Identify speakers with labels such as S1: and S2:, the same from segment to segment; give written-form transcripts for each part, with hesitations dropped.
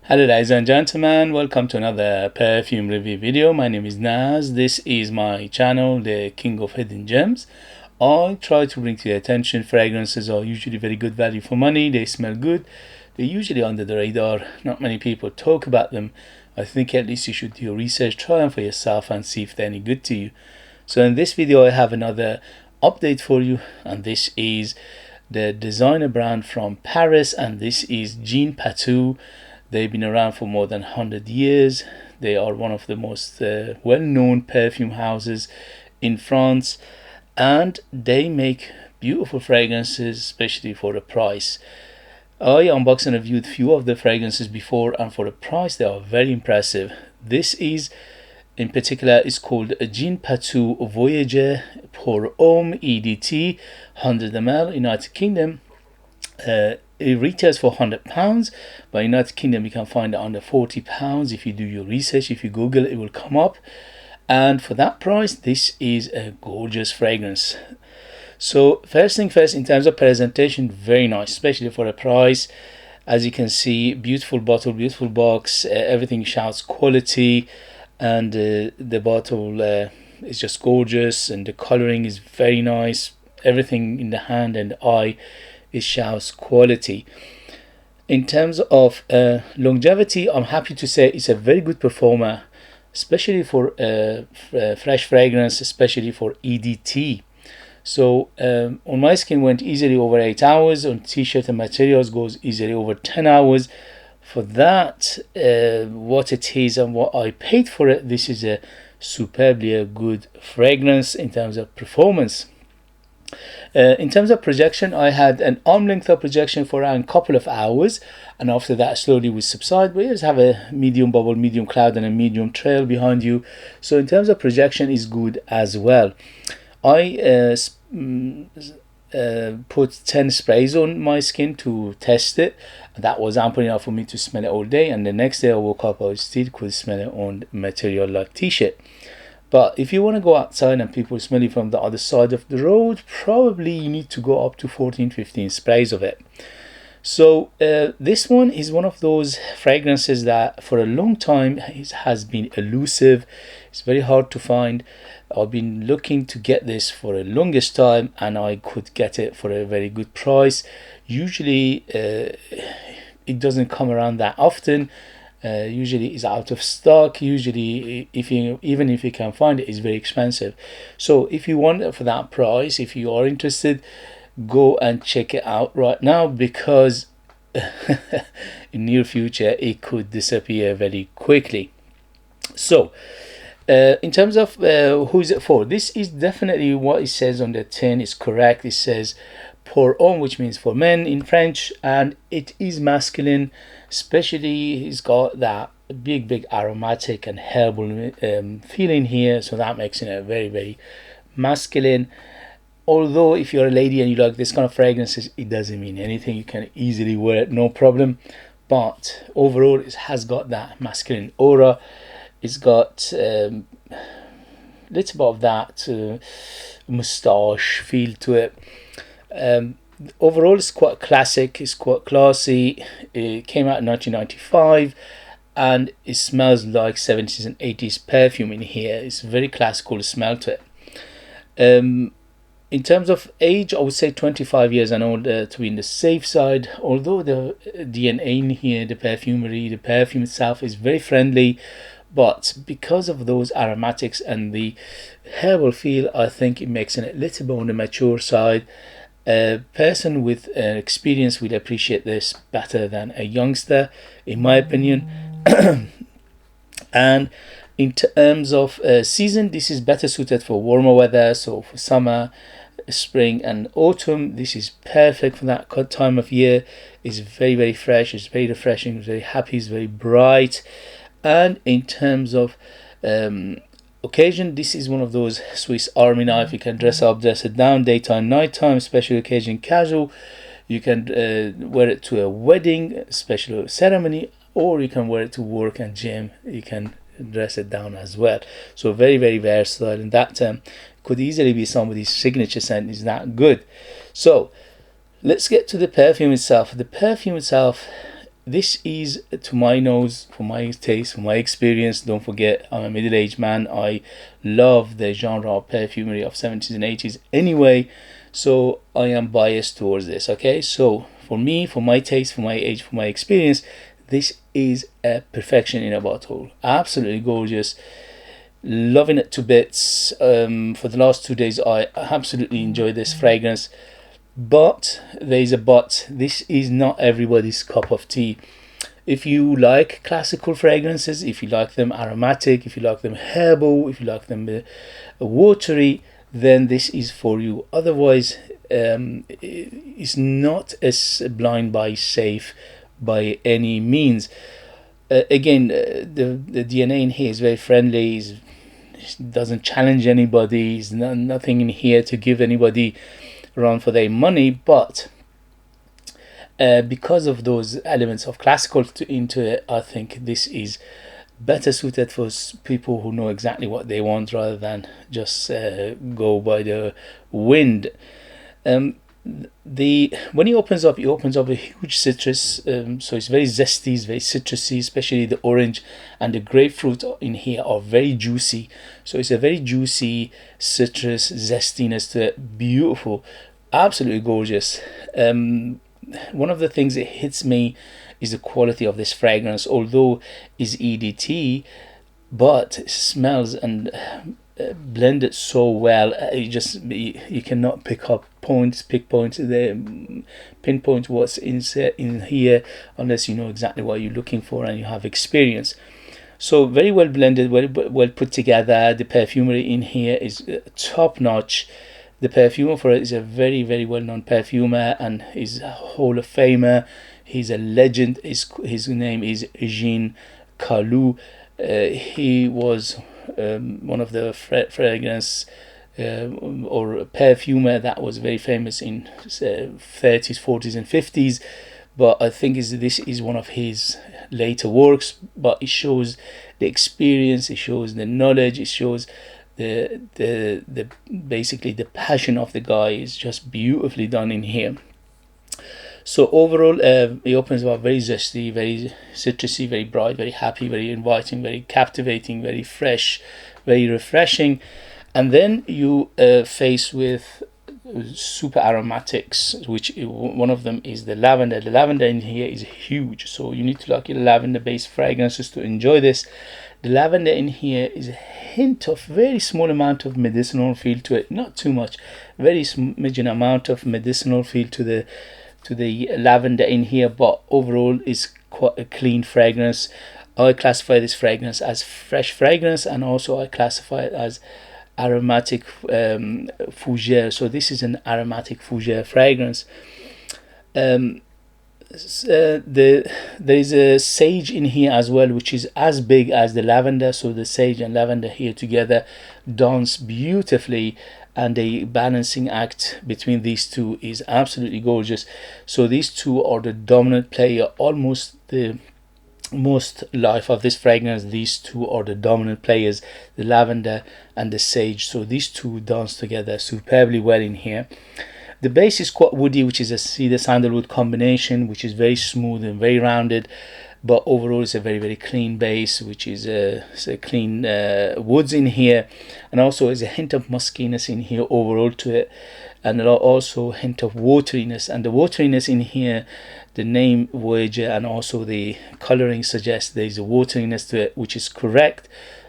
S1: Hello ladies and gentlemen, welcome to another perfume review video. My name is Naz. This is my channel, the King of Hidden Gems. I try to bring to your attention fragrances are usually very good value for money. They smell good. They're usually under the radar. Not many people talk about them. I think at least you should do your research, try them for yourself and see if they're any good to you. So in this video I have another update for you, and this is the designer brand from Paris, and this is Jean Patou. They've been around for more than 100 years. They are one of the most well-known perfume houses in France, and they make beautiful fragrances, especially for the price. I unboxed and reviewed few of the fragrances before, and for the price they are very impressive. This is in particular is called Jean Patou Voyager pour Homme EDT 100ml, United Kingdom. It retails for £100, but in United Kingdom you can find it under £40. If you do your research, if you Google it, it will come up. And for that price, this is a gorgeous fragrance. So first thing first, in terms of presentation, very nice, especially for the price. As you can see, beautiful bottle, beautiful box, everything shouts quality, and the bottle is just gorgeous, and the coloring is very nice. Everything in the hand and the eye, it shouts quality. In terms of longevity, I'm happy to say it's a very good performer, especially for fresh fragrance, especially for EDT. So on my skin went easily over 8 hours, on t-shirt and materials goes easily over 10 hours. For that, what it is and what I paid for it, this is a superbly a good fragrance in terms of performance. In terms of projection, I had an arm length of projection for around a couple of hours, and after that slowly will subside. But you just have a medium bubble, medium cloud and a medium trail behind you. So in terms of projection is good as well. I put 10 sprays on my skin to test it. That was ample enough for me to smell it all day, and the next day I woke up, I still could smell it on material like t-shirt. But if you want to go outside and people smell it from the other side of the road, probably you need to go up to 14-15 sprays of it. So this one is one of those fragrances that for a long time has been elusive. It's very hard to find. I've been looking to get this for the longest time, and I could get it for a very good price. Usually it doesn't come around that often. Usually it's out of stock. Usually even if you can find it, it's very expensive. So if you want it for that price, if you are interested, go and check it out right now, because in near future it could disappear very quickly. So in terms of who is it for, this is definitely what it says on the tin is correct. It says pour homme, which means for men in French, and it is masculine. Especially he's got that big aromatic and herbal feeling here, so that makes it very, very masculine. Although if you're a lady and you like this kind of fragrances, it doesn't mean anything. You can easily wear it, no problem. But overall it has got that masculine aura. It's got little bit of that moustache feel to it. Overall it's quite classic, it's quite classy. It came out in 1995, and it smells like 70s and 80s perfume in here. It's a very classical smell to it. In terms of age, I would say 25 years and older to be in the safe side. Although the DNA in here, the perfumery, the perfume itself is very friendly, but because of those aromatics and the herbal feel, I think it makes it a little bit on the mature side. A person with experience will appreciate this better than a youngster, in my opinion. And in terms of season, this is better suited for warmer weather. So for summer, spring and autumn, this is perfect for that time of year. It's very, very fresh, it's very refreshing, it's very happy, it's very bright. And in terms of occasion, this is one of those Swiss Army knife. You can dress up, dress it down, daytime, nighttime, special occasion, casual. You can wear it to a wedding, special ceremony, or you can wear it to work and gym. You can dress it down as well. So very, very versatile, and that could easily be somebody's signature scent. Is that good? So let's get to the perfume itself. The perfume itself this is, to my nose, for my taste, for my experience. Don't forget, I'm a middle-aged man. I love the genre of perfumery of 70s and 80s anyway, so I am biased towards this. Okay, so for me, for my taste, for my age, for my experience, this is a perfection in a bottle. Absolutely gorgeous, loving it to bits. For the last 2 days I absolutely enjoy this fragrance, but there's a but. This is not everybody's cup of tea. If you like classical fragrances, if you like them aromatic, if you like them herbal, if you like them watery, then this is for you. Otherwise, it's not as blind buy safe by any means. Again, the DNA in here is very friendly. It doesn't challenge anybody. There's nothing in here to give anybody run for their money, but because of those elements of classical into it, I think this is better suited for people who know exactly what they want rather than just go by the wind. When he opens up a huge citrus, so it's very zesty, it's very citrusy, especially the orange and the grapefruit in here are very juicy. So it's a very juicy citrus zestiness to it. Beautiful, absolutely gorgeous. One of the things that hits me is the quality of this fragrance. Although is EDT, but it smells and blended so well. You cannot pick points there, pinpoint what's in here unless you know exactly what you're looking for and you have experience. So very well blended, well put together. The perfumery in here is top notch. The perfumer for it is a very, very well-known perfumer and is a Hall of Famer. He's a legend. His name is Jean Calou. He was one of the fragrance or perfumer that was very famous in 30s, 40s and 50s, but I think this is one of his later works. But it shows the experience, it shows the knowledge, it shows the basically the passion of the guy is just beautifully done in here. So overall, it opens up very zesty, very citrusy, very bright, very happy, very inviting, very captivating, very fresh, very refreshing. And then you face with super aromatics, which one of them is the lavender. The lavender in here is huge, so you need to like your lavender based fragrances to enjoy this. The lavender in here is a hint of very small amount of medicinal feel to it, not too much, very smidgen amount of medicinal feel to the lavender in here, but overall is quite a clean fragrance. I classify this fragrance as fresh fragrance, and also I classify it as aromatic fougere. So this is an aromatic fougere fragrance. There is a sage in here as well, which is as big as the lavender. So the sage and lavender here together dance beautifully, and the balancing act between these two is absolutely gorgeous. So these two are the dominant player, almost the most life of this fragrance. These two are the dominant players, the lavender and the sage. So these two dance together superbly well in here. The base is quite woody, which is a cedar sandalwood combination, which is very smooth and very rounded, but overall it's a very, very clean base, which is a clean woods in here, and also is a hint of muskiness in here overall to it, and also a hint of wateriness. And the wateriness in here, the name Voyager and also the coloring suggests there is a wateriness to it, which is correct.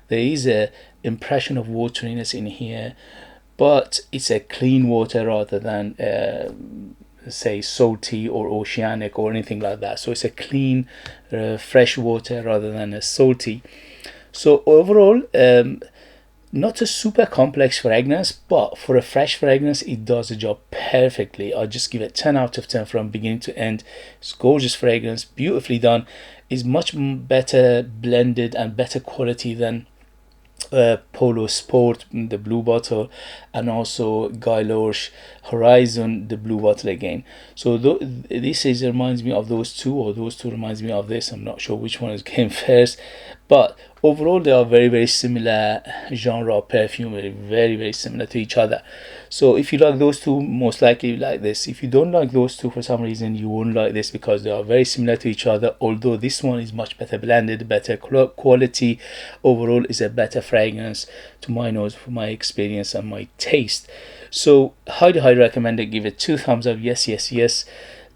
S1: There is a impression of wateriness in here, but it's a clean water rather than say salty or oceanic or anything like that. So it's a clean fresh water rather than a salty. So overall, not a super complex fragrance, but for a fresh fragrance it does the job perfectly. I just give it 10 out of 10 from beginning to end. It's gorgeous fragrance, beautifully done. Is much better blended and better quality than Polo Sport, the blue bottle, and also Guy Lorsch Horizon, the blue bottle again. So this reminds me of those two, or those two reminds me of this. I'm not sure which one came first, but overall they are very similar genre of perfume, very similar to each other. So if you like those two, most likely you like this. If you don't like those two for some reason, you won't like this, because they are very similar to each other, although this one is much better blended, better quality, overall is a better fragrance to my nose, for my experience and my taste. So highly recommend it. Give it 2 thumbs up. Yes.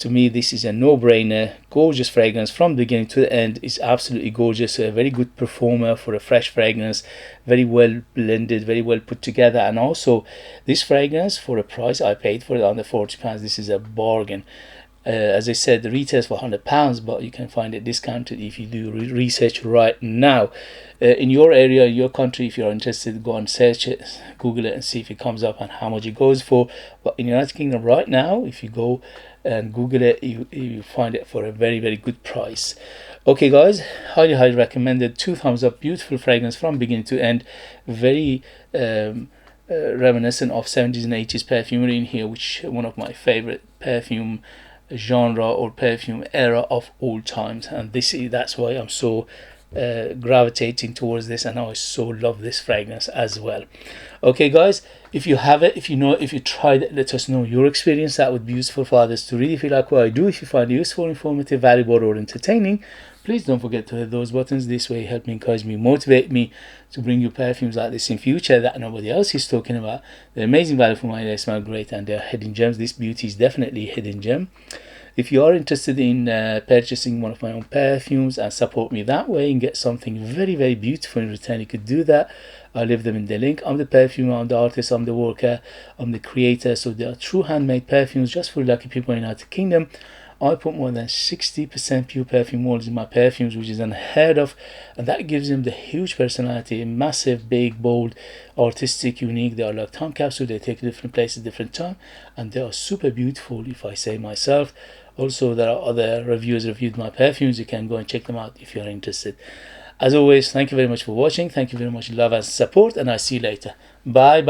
S1: To me, this is a no-brainer. Gorgeous fragrance from the beginning to the end. Is absolutely gorgeous. A very good performer for a fresh fragrance. Very well blended, very well put together. And also, this fragrance, for a price I paid for it, under £40, this is a bargain. As I said, the retails for £100, but you can find it discounted if you do research right now. In your area, your country, if you're interested, go and search it, Google it, and see if it comes up and how much it goes for. But in the United Kingdom right now, if you go and Google it, you find it for a very good price. Okay guys, highly recommended. 2 thumbs up. Beautiful fragrance from beginning to end. Very reminiscent of 70s and 80s perfumery in here, which one of my favorite perfume genre or perfume era of all times, and that's why I'm so gravitating towards this, and I so love this fragrance as well. Okay guys, if you have it, if you tried it, let us know your experience. That would be useful for others to read. If you like what I do, if you find it useful, informative, valuable, or entertaining, please don't forget to hit those buttons. This way help me, encourage me, motivate me to bring you perfumes like this in future that nobody else is talking about. They're amazing value for money, they smell great, and they're hidden gems. This beauty is definitely a hidden gem. If you are interested in purchasing one of my own perfumes and support me that way and get something very beautiful in return, you could do that. I'll leave them in the link. I'm the perfumer, I'm the artist, I'm the worker, I'm the creator. So they are true handmade perfumes just for lucky people in the United Kingdom. I put more than 60% pure perfume oils in my perfumes, which is unheard of, and that gives them the huge personality, massive, big, bold, artistic, unique. They are like time capsule. They take different places, different time, and they are super beautiful, if I say myself. Also, there are other reviewers reviewed my perfumes. You can go and check them out if you're interested. As always, thank you very much for watching. Thank you very much, love and support, and I'll see you later. Bye.